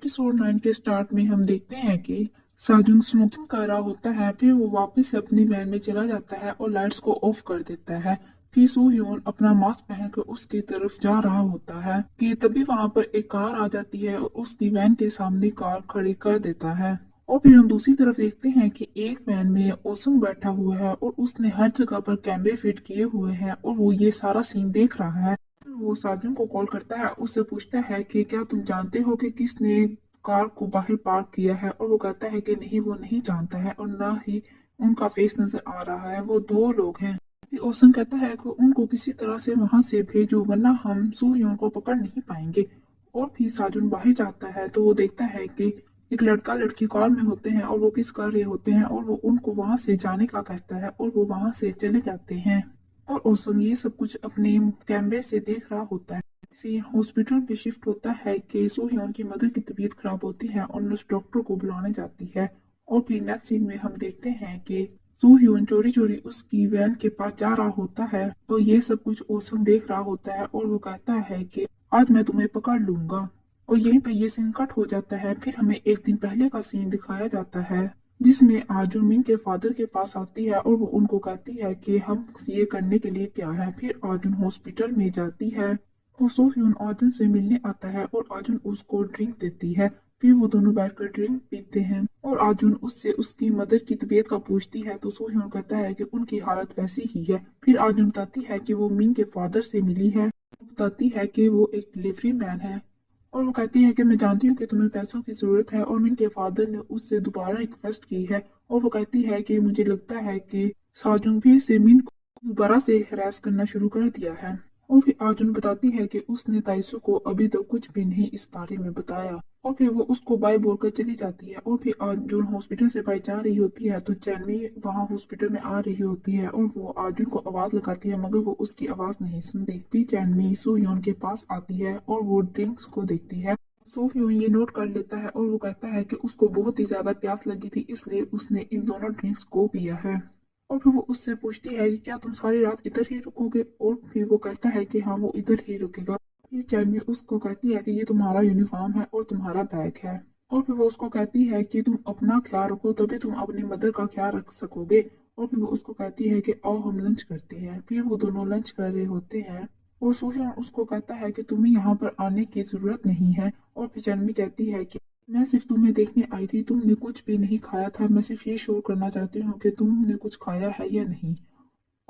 Episode 9 के start में हम देखते हैं कि साजुन स्मोकिंग कर रहा होता है। फिर वो वापस से अपनी वैन में चला जाता है और लाइट्स को ऑफ कर देता है। फिर सू ह्यून अपना मास्क पहनकर उसकी तरफ जा रहा होता है कि तभी वहां पर एक कार आ जाती है और उसकी वैन के सामने कार खड़ी कर देता है। और फिर हम दूसरी तरफ देखते हैं कि एक वैन में ओसंग बैठा हुआ है और उसने हर जगह पर कैमरे फिट किए हुए हैं और वो ये सारा सीन देख रहा है। वो साजन को कॉल करता है, उससे पूछता है कि क्या तुम जानते हो कि किसने कार को बाहर पार्क किया है। और वो कहता है कि नहीं, वो नहीं जानता है और ना ही उनका फेस नजर आ रहा है, वो दो लोग हैं। फिर ओसन कहता है कि उनको किसी तरह से वहां से भेजो वरना हम सूर्यों को पकड़ नहीं पाएंगे। और फिर साजुन बाहर जाता है तो वो देखता है कि एक लड़का लड़की कार में होते हैं और वो किस कर रहे होते हैं और वो उनको वहां से जाने का कहता है और वो वहां से चले जाते हैं। और ओसंग ये सब कुछ अपने कैमरे से देख रहा होता है। सीन हॉस्पिटल पे शिफ्ट होता है कि सूह्योन की मदर की तबीयत खराब होती है और नर्स डॉक्टर को बुलाने जाती है। और फिर नेक्स्ट सीन में हम देखते हैं कि सूह्योन चोरी चोरी उसकी वैन के पास जा रहा होता है और ये सब कुछ ओसंग देख रहा होता है और वो कहता है कि आज मैं तुम्हें पकड़ लूंगा। और यहीं पे ये सीन कट हो जाता है। फिर हमें एक दिन पहले का सीन दिखाया जाता है जिसमें आजुन मिन के फादर के पास आती है और वो उनको कहती है कि हम ये करने के लिए तैयार हैं। फिर आजुन हॉस्पिटल में जाती है और सोह्यून आजुन से मिलने आता है और आजुन उसको ड्रिंक देती है। फिर वो दोनों बैठकर ड्रिंक पीते हैं और आजुन उससे उसकी मदर की तबीयत का पूछती है तो सोह्यून कहता है कि उनकी हालत वैसी ही है। फिर आजुन बताती है कि वो मिन के फादर से मिली है, बताती है कि वो एक डिलीवरी मैन है। और वो कहती है कि मैं जानती हूँ कि तुम्हें पैसों की जरूरत है और मिन के फादर ने उससे दोबारा रिक्वेस्ट की है। और वो कहती है कि मुझे लगता है कि साजुन भी से मिन को दोबारा से हरास करना शुरू कर दिया है। और फिर आजुन बताती है कि उसने ताइसू को अभी तक कुछ भी नहीं इस बारे में बताया। और फिर वो उसको बाय बोलकर चली जाती है। और फिर आजुन हॉस्पिटल से बाहर जा रही होती है तो चैनवी वहाँ हॉस्पिटल में आ रही होती है और वो आजुन को आवाज लगाती है मगर वो उसकी आवाज नहीं सुनती। फिर चैनवी सूह्योन के पास आती है और वो ड्रिंक्स को देखती है। सूह्योन ये नोट कर लेता है और वो कहता है कि उसको बहुत ही ज्यादा प्यास लगी थी इसलिए उसने इन दोनों ड्रिंक्स को पिया है। और फिर वो उससे पूछती है कि क्या तुम सारी रात इधर ही रुकोगे। और फिर वो कहता है कि हाँ, वो इधर ही रुकेगा। फिर चैनवी उसको कहती है कि ये तुम्हारा यूनिफॉर्म है और तुम्हारा बैग है। और फिर वो उसको कहती है कि तुम अपना ख्याल रखो तभी तुम अपनी मदर का ख्याल रख सकोगे। और फिर वो उसको कहती है कि आओ हम लंच करते हैं। फिर वो दोनों लंच कर रहे होते हैं और सूर्य उसको कहता है कि तुम्हें यहाँ पर आने की जरूरत नहीं है। और फिर चैनवी कहती है कि मैं सिर्फ तुम्हें देखने आई थी, तुमने कुछ भी नहीं खाया था, मैं सिर्फ ये शो करना चाहती हूँ कि तुमने कुछ खाया है या नहीं।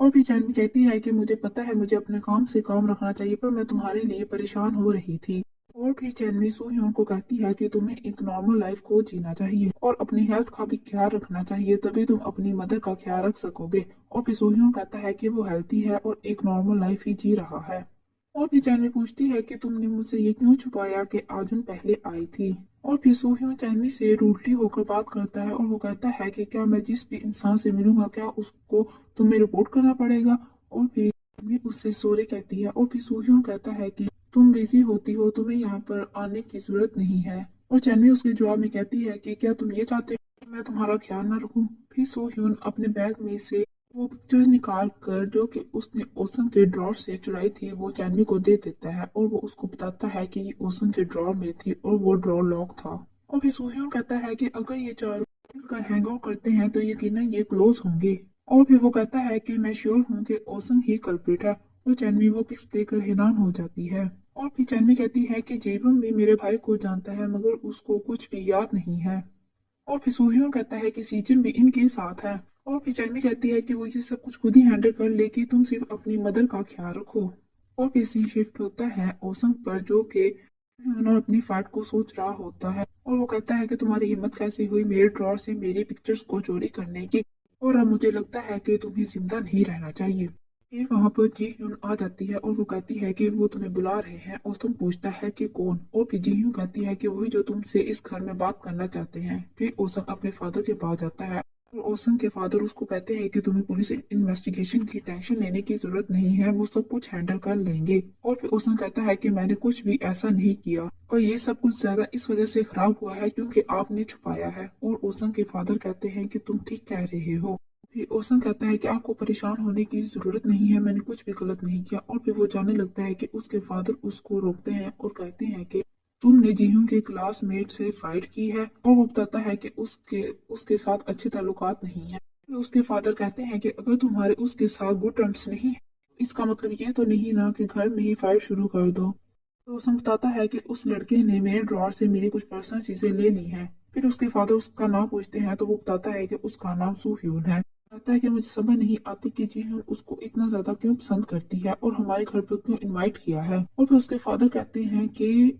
और भी जानवी कहती है कि मुझे पता है मुझे अपने काम से काम रखना चाहिए पर मैं तुम्हारे लिए परेशान हो रही थी। और भी चैनवी सूह्योन को कहती है कि तुम्हें एक नॉर्मल लाइफ को जीना चाहिए और अपनी हेल्थ का भी ख्याल रखना चाहिए तभी तुम अपनी मदर का ख्याल रख सकोगे। और फिर सूह्योन कहता है कि वो हेल्थी है और एक नॉर्मल लाइफ ही जी रहा है। और फिर चैनवी पूछती है कि तुमने मुझसे ये क्यों छुपाया कि आजुन पहले आई थी। और फिर सूह्योन चैनवी से रूडली होकर बात करता है और वो कहता है कि क्या मैं जिस भी इंसान से मिलूंगा क्या उसको तुम्हें रिपोर्ट करना पड़ेगा। और फिर चैनवी उससे सॉरी कहती है और फिर सूह्योन कहता है कि तुम बिजी होती हो, तुम्हें यहाँ पर आने की जरूरत नहीं है। और चैनवी उसके जवाब में कहती है कि क्या तुम ये चाहते हो कि मैं तुम्हारा ख्याल ना रखूं। फिर सूह्योन अपने बैग में से वो पिक्चर निकाल कर जो कि उसने ओसन के ड्रॉर से चुराई थी वो जानवी को दे देता है और वो उसको बताता है कि ये ओसन के ड्रॉर में थी और वो ड्रॉर लॉक था। और फिर सूह्योन कहता है कि अगर ये चारों मिलकर हैंग आउट करते हैं तो यकीनन ये क्लोज होंगे। और फिर वो कहता है कि मैं श्योर हूँ कि ओसन ही कल्प्रिट है। और चैनवी वो पिक्स देखकर हैरान हो जाती है। और फिर चैनवी कहती है कि जेबम भी मेरे भाई को जानता है मगर उसको कुछ भी याद नहीं है। और फिर सूर्यों कहता है कि सीजन भी इनके साथ है। और फिर चर्मी कहती है कि वो ये सब कुछ खुद ही हैंडल कर लेगी, तुम सिर्फ अपनी मदर का ख्याल रखो। और फिर सीन शिफ्ट होता है ओसंग पर जो कि उन्होंने अपनी फाइट को सोच रहा होता है और वो कहता है कि तुम्हारी हिम्मत कैसे हुई मेरे ड्रॉर से मेरी पिक्चर्स को चोरी करने की, और अब मुझे लगता है कि तुम्हें जिंदा नहीं रहना चाहिए। फिर वहां पर जी ह्यून आ जाती है और वो कहती है कि वो तुम्हें बुला रहे हैं। ओसम पूछता है कि कौन। और फिर जी ह्यून कहती है कि वही जो तुमसे इस घर में बात करना चाहते हैं। फिर ओसम अपने फादर के पास जाता है और ओसम के फादर उसको कहते हैं कि तुम्हें पुलिस इन्वेस्टिगेशन की टेंशन लेने की जरूरत नहीं है, वो सब कुछ हैंडल कर लेंगे। और फिर ओसम कहता है कि मैंने कुछ भी ऐसा नहीं किया और ये सब कुछ ज्यादा इस वजह से खराब हुआ है क्योंकि आपने छुपाया है। और ओसम के फादर कहते हैं कि तुम ठीक कह रहे हो। फिर ओसन कहता है कि आपको परेशान होने की जरूरत नहीं है, मैंने कुछ भी गलत नहीं किया। और फिर वो जाने लगता है कि उसके फादर उसको रोकते हैं और कहते हैं कि तुमने जीहून के क्लासमेट से फाइट की है, और वो बताता है कि उसके साथ अच्छे ताल्लुकात नहीं है। फिर उसके फादर कहते हैं कि अगर तुम्हारे उसके साथ गुड टर्म्स नहीं है, इसका मतलब ये तो नहीं ना कि घर में ही फाइट शुरू कर दो। तो उसने बताता है कि उस लड़के ने मेरे ड्रॉर से मेरी कुछ पर्सनल चीजें ले ली हैं। फिर उसके फादर उसका नाम पूछते हैं तो वो बताता है कि उसका नाम सूह्यून है। कहता है कि मुझे समझ नहीं आती कि जीहून उसको इतना ज्यादा क्यों पसंद करती है और हमारे घर पर क्यों इनवाइट किया है। और फिर उसके फादर कहते हैं कि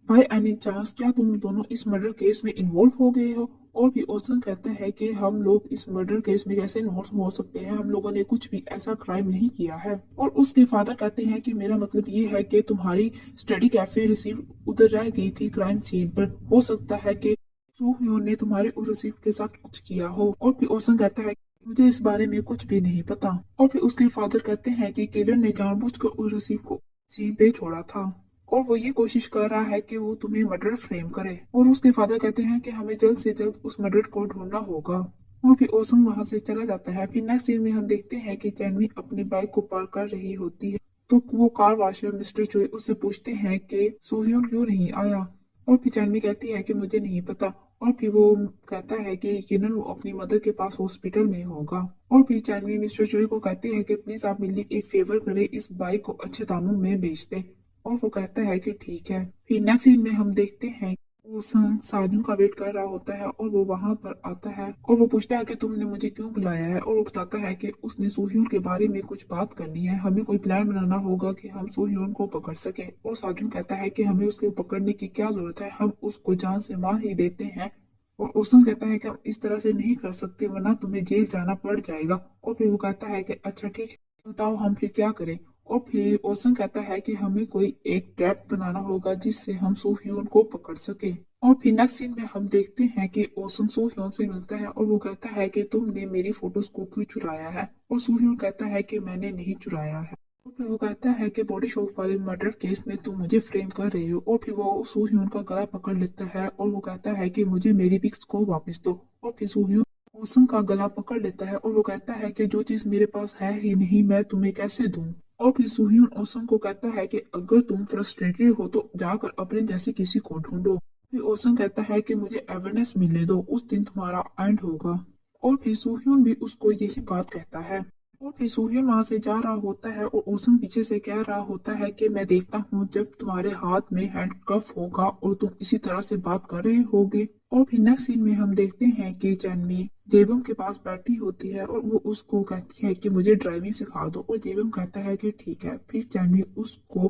बाय एनी चांस क्या तुम दोनों इस मर्डर केस में इन्वॉल्व हो गए हो। और भी ओसन कहता है कि हम लोग इस मर्डर केस में कैसे इन्वॉल्व हो सकते हैं, हम लोगों ने कुछ भी ऐसा क्राइम नहीं किया है। और उसके फादर कहते हैं कि मेरा मतलब ये है कि तुम्हारी स्टडी कैफे रिसीप्ट उधर रह गई थी क्राइम सीन पर, हो सकता है कि सूहयोन ने तुम्हारे उस रिसीप्ट के साथ कुछ किया हो। और फिर ओसन कहता है मुझे इस बारे में कुछ भी नहीं पता। और फिर उसके फादर कहते हैं कि किलर ने जानबूझकर उस रिसीप्ट को सीन पे छोड़ा था और वो ये कोशिश कर रहा है कि वो तुम्हें मर्डर फ्रेम करे। और उसके फादर कहते हैं कि हमें जल्द से जल्द उस मर्डर को ढूंढना होगा। और फिर ओसंग वहां से चला जाता है। फिर नेक्स्ट सीन में हम देखते हैं कि चैनवी अपनी बाइक को पार्क कर रही होती है, तो वो कार वॉशर मिस्टर चोई उससे पूछते हैं कि सोह्यून क्यों नहीं आया। और फिर चैनवी कहती है कि मुझे नहीं पता। और फिर वो कहता है कि यकीनन वो अपनी मदर के पास हॉस्पिटल में होगा। और फिर चैनवी मिस्टर चोई को कहती है कि प्लीज आप मेरे लिए एक फेवर करें, इस बाइक को अच्छे दामों में बेच दे। और वो कहता है कि ठीक है। फिर नेक्स्ट सीन में हम देखते हैं वो साजन का वेट कर रहा होता है और वो वहां पर आता है और वो पूछता है कि तुमने मुझे क्यों बुलाया है। और वो बताता है कि उसने सोह्यून के बारे में कुछ बात करनी है, हमें कोई प्लान बनाना होगा कि हम सोह्यून को पकड़ सके। और साजन कहता है कि हमें उसके पकड़ने की क्या जरूरत है, हम उसको जान से मार ही देते हैं। और उसने कहता है कि हम इस तरह से नहीं कर सकते वरना तुम्हें जेल जाना पड़ जाएगा। और फिर वो कहता है कि अच्छा ठीक है, बताओ हम फिर क्या करें। और फिर ओसन कहता है कि हमें कोई एक ट्रैप बनाना होगा जिससे हम सोह्यून को पकड़ सके। और फिर नेक्स्ट सीन में हम देखते हैं कि ओसन सोह्यून से मिलता है और वो कहता है कि तुमने मेरी फोटोज को क्यों चुराया है। और सोह्यून कहता है कि मैंने नहीं चुराया है। और फिर वो कहता है कि बॉडी शॉप वाले मर्डर केस में तुम मुझे फ्रेम कर रहे हो। और फिर वो सोह्यून का गला पकड़ लेता है और वो कहता है कि मुझे मेरी पिक्स को वापस दो। और फिर सोह्यून ओसन का गला पकड़ लेता है और वो कहता है कि जो चीज मेरे पास है ही नहीं मैं तुम्हें कैसे दूं। और फिर सुhyun ओसन को कहता है कि अगर तुम फ्रस्ट्रेटेड हो तो जाकर अपने जैसे किसी को ढूंढो। फिर ओसन कहता है कि मुझे एवेनेस मिलने दो, उस दिन तुम्हारा एंड होगा। और फिर सुhyun भी उसको यही बात कहता है। और फिर सुhyun वहां से जा रहा होता है और ओसन पीछे से कह रहा होता है कि मैं देखता हूँ जब तुम्हारे हाथ में हैंडकफ होगा और तुम इसी तरह से बात कर रहे होगे। और फिर नेक्स्ट सीन में हम देखते हैं कि चैनवी जेबम के पास बैठी होती है और वो उसको कहती है कि मुझे ड्राइविंग सिखा दो। और जेबम कहता है कि ठीक है। फिर चैनवी उसको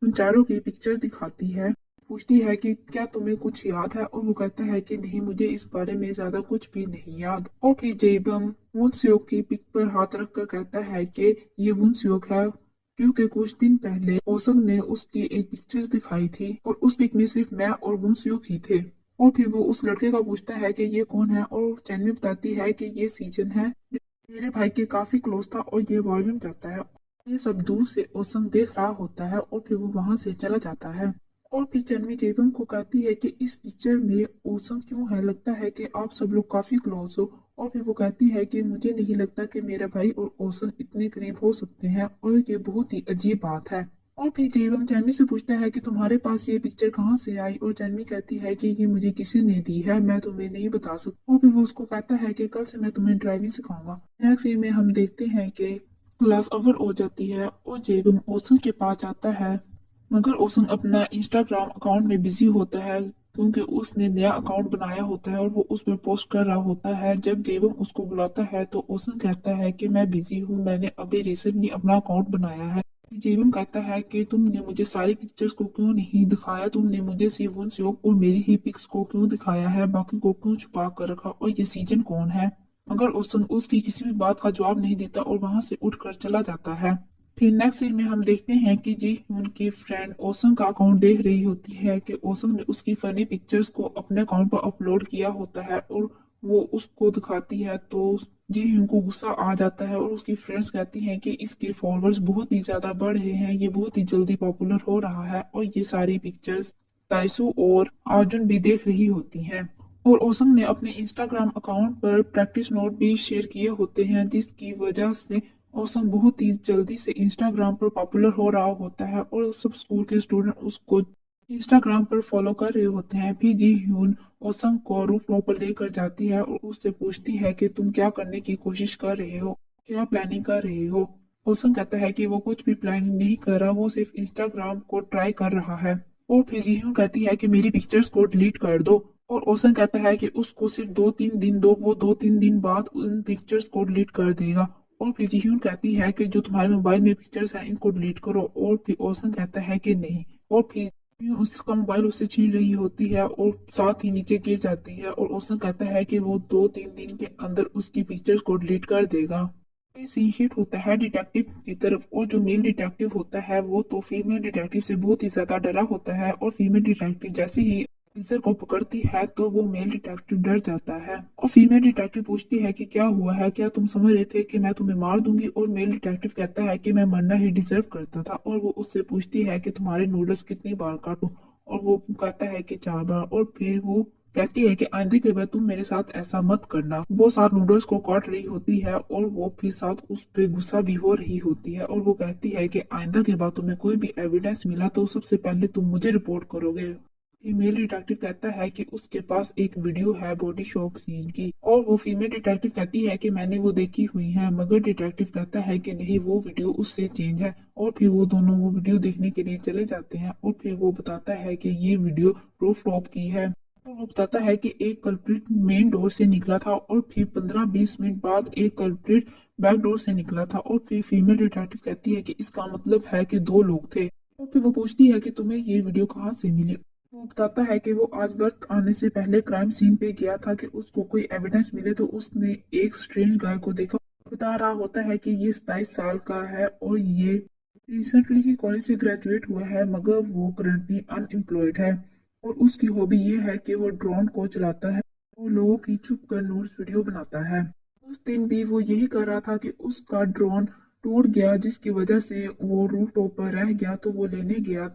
उन चारों की पिक्चर दिखाती है, पूछती है कि क्या तुम्हें कुछ याद है। और वो कहता है कि नहीं, मुझे इस बारे में ज्यादा कुछ भी नहीं याद। और फिर जेबम वुनस्योक की पिक पर हाथ रखकर कहता है कि ये वुनस्योक है, क्योंकि कुछ दिन पहले ओसंग ने उसकी एक पिक्चर्स दिखाई थी और उस पिक में सिर्फ मैं और वुनस्योक ही थे। और फिर वो उस लड़के का पूछता है कि ये कौन है और चैनवी बताती है कि ये सीजन है, मेरे भाई के काफी क्लोज था और ये वॉल्यूम जाता है। ये सब दूर से ओसंग देख रहा होता है और फिर वो वहां से चला जाता है। और फिर चैनवी जेबम को कहती है कि इस पिक्चर में ओसंग क्यों है, लगता है कि आप सब लोग काफी क्लोज हो। और फिर वो कहती है कि मुझे नहीं लगता कि मेरा भाई और ओसंग इतने करीब हो सकते हैं और ये बहुत ही अजीब बात है। और फिर जेबम जानवी से पूछता है कि तुम्हारे पास ये पिक्चर कहाँ से आई। और जानवी कहती है कि ये मुझे किसी ने दी है, मैं तुम्हें नहीं बता सकती। और फिर वो उसको कहता है कि कल से मैं तुम्हें ड्राइविंग सिखाऊंगा। नेक्स्ट सीन में हम देखते हैं कि क्लास ओवर हो जाती है और जेबम ओसन के पास जाता है, मगर ओसन अपना इंस्टाग्राम अकाउंट में बिजी होता है क्योंकि उसने नया अकाउंट बनाया होता है और वो उस पर पोस्ट कर रहा होता है। जब जेबम उसको बुलाता है तो ओसन कहता है कि मैं बिजी हूँ, मैंने अभी रिसेंटली अपना अकाउंट बनाया है। जेबम कहता है कि तुमने मुझे सारी पिक्चर्स को क्यों नहीं दिखाया, तुमने मुझे सीवोन सियोक और मेरी ही पिक्स को क्यों दिखाया है, बाकी को क्यों छुपा कर रखा, और ये सीजन कौन है। मगर ओसन उसकी किसी भी बात का जवाब नहीं देता और वहां से उठकर चला जाता है। फिर नेक्स्ट सीन में हम देखते हैं कि जी ह्यून की फ्रेंड ओसन का अकाउंट देख रही होती है कि ओसन ने उसकी फनी पिक्चर्स को अपने अकाउंट पर अपलोड किया होता है और वो उसको दिखाती है तो जी ह्यून को गुस्सा आ जाता है और उसकी फ्रेंड्स कहती हैं कि इसके फॉलोअर्स बहुत ही ज्यादा बढ़ रहे हैं, ये बहुत ही जल्दी पॉपुलर हो रहा है। और ये सारी पिक्चर्स ताइसू और अर्जुन भी देख रही होती हैं। और ओसंग ने अपने इंस्टाग्राम अकाउंट पर प्रैक्टिस नोट भी शेयर किए होते हैं, जिसकी वजह से ओसंग बहुत ही जल्दी से इंस्टाग्राम पर पॉपुलर हो रहा होता है और सब स्कूल के स्टूडेंट उसको इंस्टाग्राम पर फॉलो कर रहे होते हैं। फिर जी ह्यून ओसंग को रूफ टॉप पर लेकर जाती है और उससे पूछती है कि तुम क्या करने की कोशिश कर रहे हो, क्या प्लानिंग कर रहे हो। ओसंग कहता है कि वो कुछ भी प्लानिंग नहीं कर रहा, वो सिर्फ इंस्टाग्राम को ट्राई कर रहा है। और फिर जी ह्यून कहती है कि मेरी पिक्चर्स को डिलीट कर दो। और ओसंग कहता है कि उसको सिर्फ 2-3 दिन दो, वो 2-3 दिन बाद उन पिक्चर्स को डिलीट कर देगा। और फिर जी ह्यून कहती है कि जो तुम्हारे मोबाइल में पिक्चर्स हैं इनको डिलीट करो। और फिर ओसंग कहता है कि नहीं। और फिर उसका मोबाइल उससे छीन रही होती है और साथ ही नीचे गिर जाती है। और उसने कहता है कि वो 2-3 दिन के अंदर उसकी पिक्चर्स को डिलीट कर देगा। ये सीन शिफ्ट होता है डिटेक्टिव की तरफ। और जो मेल डिटेक्टिव होता है वो तो फीमेल डिटेक्टिव से बहुत ही ज्यादा डरा होता है। और फीमेल डिटेक्टिव जैसे ही ऑफिसर को पकड़ती है तो वो मेल डिटेक्टिव डर जाता है। और फीमेल डिटेक्टिव पूछती है कि क्या हुआ है, क्या तुम समझ रहे थे कि मैं तुम्हें मार दूंगी। और मेल डिटेक्टिव कहता है कि मैं मरना ही डिजर्व करता था। और वो उससे पूछती है कि तुम्हारे नूडल्स कितनी बार काटूं। और वो कहता है कि 4 बार। और फिर वो कहती है कि आइंदा के बाद तुम मेरे साथ ऐसा मत करना। वो साथ नूडल्स को काट रही होती है और वो फिर साथ उस पे गुस्सा भी हो रही होती है। और वो कहती है कि आइंदा के बाद तुम्हें कोई भी एविडेंस मिला तो सबसे पहले तुम मुझे रिपोर्ट करोगे। फीमेल डिटेक्टिव कहता है कि उसके पास एक वीडियो है बॉडी शॉप सीन की। और वो फीमेल डिटेक्टिव कहती है कि मैंने वो देखी हुई है। मगर डिटेक्टिव कहता है कि नहीं, वो वीडियो उससे चेंज है। और फिर वो दोनों वो वीडियो देखने के लिए चले जाते हैं। और फिर वो बताता है कि ये वीडियो रूफ टॉप की है। और वो बताता है कि एक कल्प्रिट मेन डोर से निकला था और फिर 15-20 मिनट बाद एक कल्प्रिट बैक डोर से निकला था। और फिर फीमेल डिटेक्टिव कहती है कि इसका मतलब है कि 2 लोग थे। और फिर वो पूछती है कि तुम्हें ये वीडियो कहाँ से मिली। वो बताता है कि वो आज वर्क आने से पहले क्राइम सीन पे गया था कि उसको कोई एविडेंस मिले तो उसने एक स्ट्रेंज गाय को देखा। बता रहा होता है कि ये 27 साल का है और ये रिसेंटली ही कॉलेज से ग्रेजुएट हुआ है, मगर वो करंटली अनएम्प्लॉयड है। और उसकी हॉबी ये है कि वो ड्रोन को चलाता है और लोगों की छुप कर न्यूज वीडियो बनाता है। उस दिन भी वो यही कर रहा था कि उसका ड्रोन टूट गया, जिसकी वजह से वो रूफ टॉप पर रह गया। तो वो लेने गया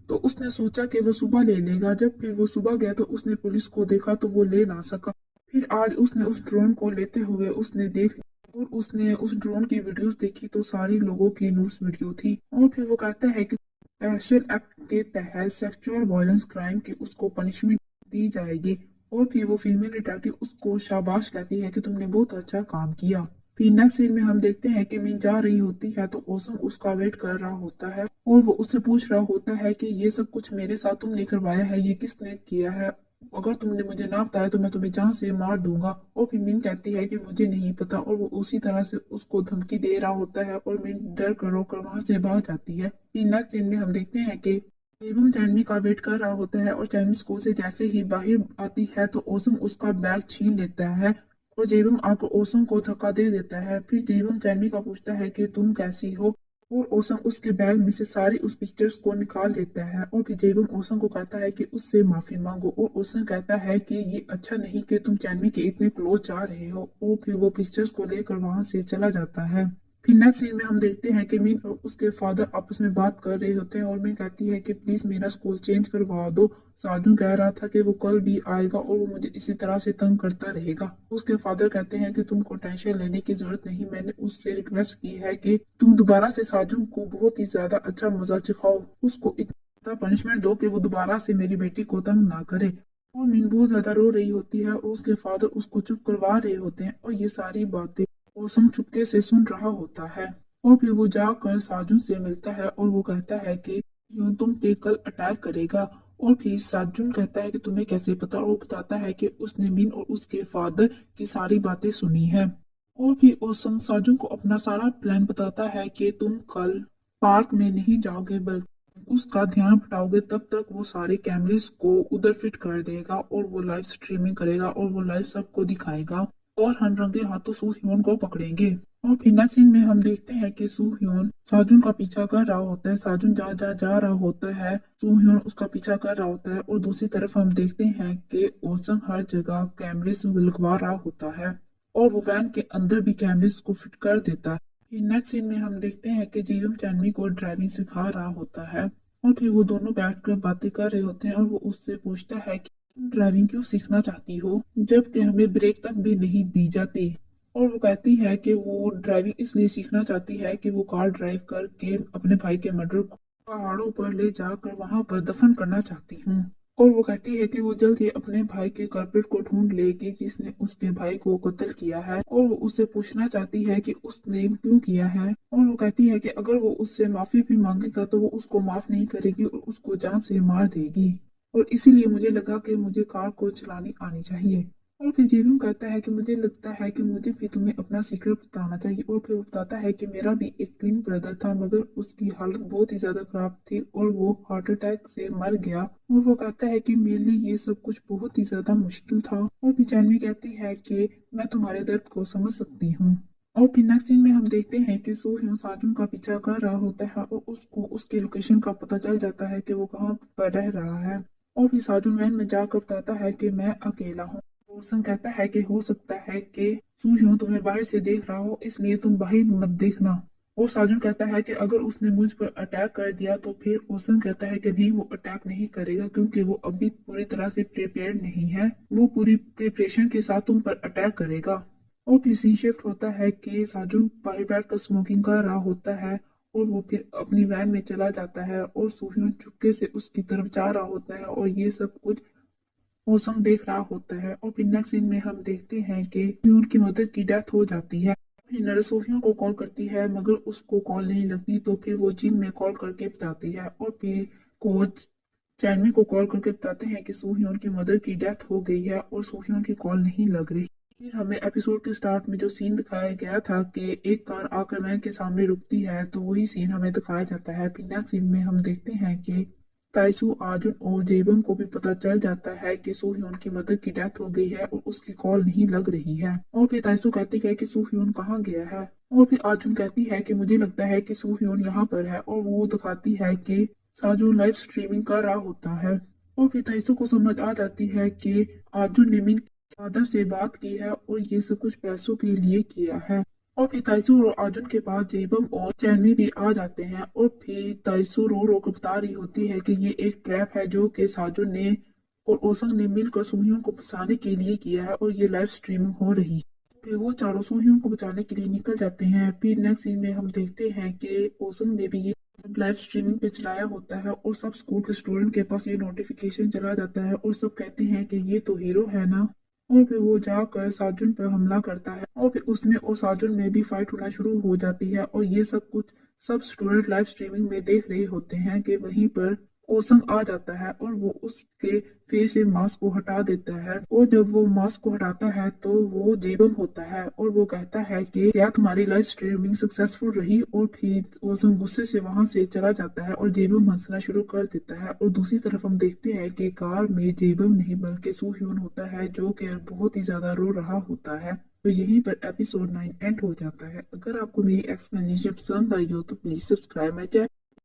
तो उसने सोचा कि वो सुबह ले लेगा। जब फिर वो सुबह गया तो उसने पुलिस को देखा तो वो ले ना सका। फिर आज उसने उस ड्रोन को लेते हुए उसने देख और उसने उस ड्रोन की वीडियोस देखी तो सारी लोगों की न्यूज वीडियो थी। और फिर वो कहता है कि स्पेशल एक्ट के तहत सेक्सुअल वायलेंस क्राइम की उसको पनिशमेंट दी जाएगी। और फिर वो फीमेल डिटेक्टिव उसको शाबाश कहती है कि तुमने बहुत अच्छा काम किया। फिर नेक्स्ट सीन में हम देखते हैं कि मीन जा रही होती है तो ओसम उसका वेट कर रहा होता है। और वो उससे पूछ रहा होता है कि ये सब कुछ मेरे साथ तुमने करवाया है, ये किसने किया है। अगर तुमने मुझे ना बताया तो मैं तुम्हें जान से मार दूंगा। और फिर मीन कहती है कि मुझे नहीं पता। और वो उसी तरह से उसको धमकी दे रहा होता है और मीन डर कर रो कर वहां से भाग जाती है। फिर नेक्स्ट सीन में हम देखते हैं कि एवं चांदनी का वेट कर रहा होता है और चांदनी स्कूल से जैसे ही बाहर आती है तो ओसम उसका बैग छीन लेता है। और जेबम आकर ओसम को धक्का दे देता है। फिर जेबम चांदनी का पूछता है कि तुम कैसी हो। और ओसम उसके बैग में से सारी उस पिक्चर्स को निकाल लेता है। और फिर जेबम ओसम को कहता है कि उससे माफी मांगो। और ओसम कहता है कि ये अच्छा नहीं कि तुम चांदनी के इतने क्लोज जा रहे हो। और फिर वो पिक्चर्स को लेकर वहां से चला जाता है। फिर नेक्स्ट सीन में हम देखते हैं कि मीन और उसके फादर आपस में बात कर रहे होते हैं। और मीन कहती है कि प्लीज मेरा स्कूल चेंज करवा दो। साजू कह रहा था कि वो कल भी आएगा और वो मुझे इसी तरह से तंग करता रहेगा। उसके फादर कहते हैं कि तुमको टेंशन लेने की जरूरत नहीं, मैंने उससे रिक्वेस्ट की है कि तुम दोबारा से साजू को बहुत ही ज्यादा अच्छा मजा सिखाओ, उसको इतना पनिशमेंट दो कि वो दोबारा से मेरी बेटी को तंग ना करे। और मीन बहुत ज्यादा रो रही होती है और उसके फादर उसको चुप करवा रहे होते हैं। और ये सारी बातें ओसम चुपके से सुन रहा होता है। और फिर वो जाकर साजुन से मिलता है और वो कहता है कि यूं तुम पे कल अटैक करेगा। और फिर साजुन कहता है कि तुम्हें कैसे पता। और वो बताता है कि उसने मिन और उसके फादर की सारी बातें सुनी है। और फिर ओसम साजुन को अपना सारा प्लान बताता है कि तुम कल पार्क में नहीं जाओगे बल्कि उसका ध्यान हटाओगे। तब तक वो सारे कैमरेस को उधर फिट कर देगा और वो लाइव स्ट्रीमिंग करेगा और वो लाइव सबको दिखाएगा। और हम रंगे हाथों सू ह्योन को पकड़ेंगे। और फिर नेक्स्ट सीन में हम देखते हैं कि सू ह्योन साजुन का पीछा कर रहा होता है। साजुन जहाँ जहाँ जा रहा होता है सू ह्योन उसका पीछा कर रहा होता है। और दूसरी तरफ हम देखते हैं कि ओसंग हर जगह कैमरे से लगवा रहा होता है और वो वैन के अंदर भी कैमरेस को फिट कर देता है। फिर नेक्स्ट सीन में हम देखते हैं कि जीवम चांदनी को ड्राइविंग सिखा रहा होता है। और फिर वो दोनों बैठकर बातें कर रहे होते हैं और वो उससे पूछता है कि तुम ड्राइविंग क्यों सीखना चाहती हो जबकि हमें ब्रेक तक भी नहीं दी जाती। और वो कहती है कि वो ड्राइविंग इसलिए सीखना चाहती है कि वो कार ड्राइव करके अपने भाई के मर्डर पहाड़ों पर ले जाकर वहां पर दफन करना चाहती हूँ। और वो कहती है कि वो जल्द ही अपने भाई के कल्प्रिट को ढूंढ लेगी जिसने उसके भाई को कत्ल किया है, और वो उससे पूछना चाहती है कि उसने क्यों किया है। और वो कहती है कि अगर वो उससे माफी भी मांगेगा तो वो उसको माफ नहीं करेगी और उसको जान से मार देगी। और इसीलिए मुझे लगा कि मुझे कार को चलानी आनी चाहिए। और फिर जेबीएम कहता है कि मुझे लगता है कि मुझे भी तुम्हें अपना सीक्रेट बताना चाहिए। और फिर वो बताता है कि मेरा भी एक ट्विन ब्रदर था, मगर उसकी हालत बहुत ही ज्यादा खराब थी और वो हार्ट अटैक से मर गया। और वो कहता है कि मेरे लिए ये सब कुछ बहुत ही ज्यादा मुश्किल था। और फिर जानवी कहती है कि मैं तुम्हारे दर्द को समझ सकती हूँ। और फिर नेक्स्ट सीन में हम देखते हैं कि सो ह्यून साजुन का पीछा कर रहा होता है और उसको उसकी लोकेशन का पता चल जाता है कि वो कहाँ पर रह रहा है। और फिर साजुन वैन में जाकर बताता है कि मैं अकेला हूँ। रोशन कहता है कि हो सकता है कि सू ह्यून तुम्हें बाहर से देख रहा हो, इसलिए तुम बाहर मत देखना। और साजुन कहता है कि अगर उसने मुझ पर अटैक कर दिया तो फिर ओसन कहता है कि नहीं, वो अटैक नहीं करेगा क्योंकि वो अभी पूरी तरह से प्रिपेयर नहीं है। वो पूरी प्रिपरेशन के साथ तुम पर अटैक करेगा। और फिर सीन शिफ्ट होता है कि साजुन बाहर बैठकर स्मोकिंग कर रहा होता है और वो फिर अपनी वैन में चला जाता है और सूह्योन चुपके से उसकी तरफ जा रहा होता है और ये सब कुछ ओसम देख रहा होता है। और फिर नेक्स्ट सीन में हम देखते हैं कि सूह्योन की मदर की डेथ हो जाती है। फिर नर्स सूह्योन को कॉल करती है मगर उसको कॉल नहीं लगती, तो फिर वो जिम में कॉल करके बताती है और फिर कोच चैनवी को कॉल करके बताते हैं कि सूह्योन की मदर की डेथ हो गई है और सूह्योन की कॉल नहीं लग रही। फिर हमें एपिसोड के स्टार्ट में जो सीन दिखाया गया था कि एक कार आकर वैन के सामने रुकती है, तो वही सीन हमें दिखाया जाता है। फिर नेक्स्ट सीन में हम देखते हैं कि ताइसू आजुन और जेबम को भी पता चल जाता है कि सूह्योन की मदर की डेथ हो गई है और उसकी कॉल नहीं लग रही है। और फिर ताइसू कहती है कि सूह्योन कहाँ गया है। और फिर आजुन कहती है कि मुझे लगता है कि सूह्योन यहाँ पर है, और वो दिखाती है कि साजू लाइव स्ट्रीमिंग कर रहा होता है। और फिर ताइसू को समझ आ जाती है कि आजुन ने मिन फादर से बात की है और ये सब कुछ पैसों के लिए किया है। और फिर ताइसू और अर्जुन के पास जेबम और चैनवी भी आ जाते हैं और फिर ताइसू रो रो कर बता रही होती है कि ये एक ट्रैप है जो कि साजुन ने और ओसंग ने मिलकर सूहियों को फंसाने के लिए किया है और ये लाइव स्ट्रीमिंग हो रही। फिर वो चारों सूहियों को बचाने के लिए निकल जाते हैं। फिर नेक्स्ट सीन में हम देखते हैं कि ओसंग ने भी ये लाइव स्ट्रीमिंग पे चलाया होता है और सब स्कूल के स्टूडेंट के पास ये नोटिफिकेशन चला जाता है और सब कहते हैं कि ये तो हीरो है ना। और फिर वो जाकर साजुन पर हमला करता है और फिर उसमें और साजुन में भी फाइट होना शुरू हो जाती है। और ये सब कुछ सब स्टूडेंट लाइव स्ट्रीमिंग में देख रहे होते हैं कि वहीं पर ओसंग आ जाता है और वो उसके फेस से मास्क को हटा देता है। और जब वो मास्क को हटाता है तो वो जेबम होता है और वो कहता है कि क्या तुम्हारी लाइव स्ट्रीमिंग सक्सेसफुल रही। और फिर ओसंग गुस्से से वहां से चला जाता है और जेबम हंसना शुरू कर देता है। और दूसरी तरफ हम देखते हैं कि कार में जेबम नहीं बल्कि सूह्योन होता है जो कि बहुत ही ज्यादा रो रहा होता है। तो यहीं पर एपिसोड 9 एंड हो जाता है। अगर आपको मेरी एक्सप्लेनेशन पसंद आई हो तो प्लीज सब्सक्राइब माई चैनल।